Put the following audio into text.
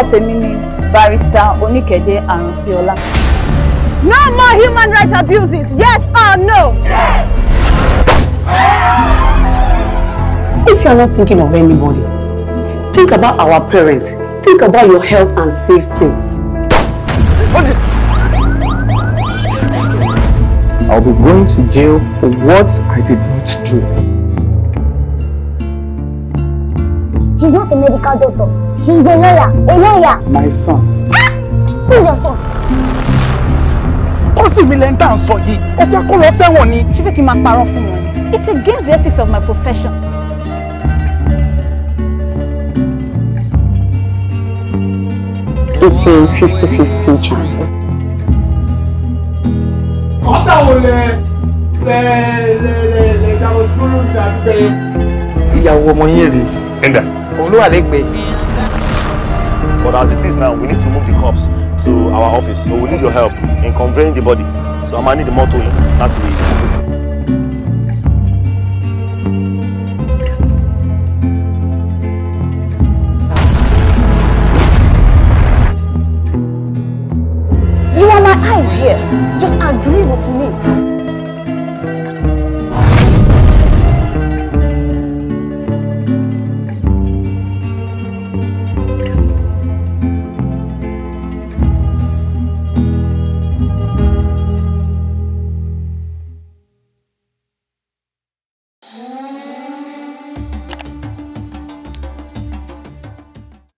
Orúkọ tèmi ni Barrister Onikede Arunsiola. No more human rights abuses, yes or no? Yes! If you are not thinking of anybody, think about our parents. Think about your health and safety. I'll be going to jail for what I did not do. She's not a medical doctor. She's a lawyer. A lawyer. My son. Ah! Who's your son? It's against the ethics of my profession. It's a 50-50 chance. But as it is now, we need to move the corpse to our office. So we need your help in conveying the body. So I might need the motor in. That's the office. You are my eyes here. Just agree with me.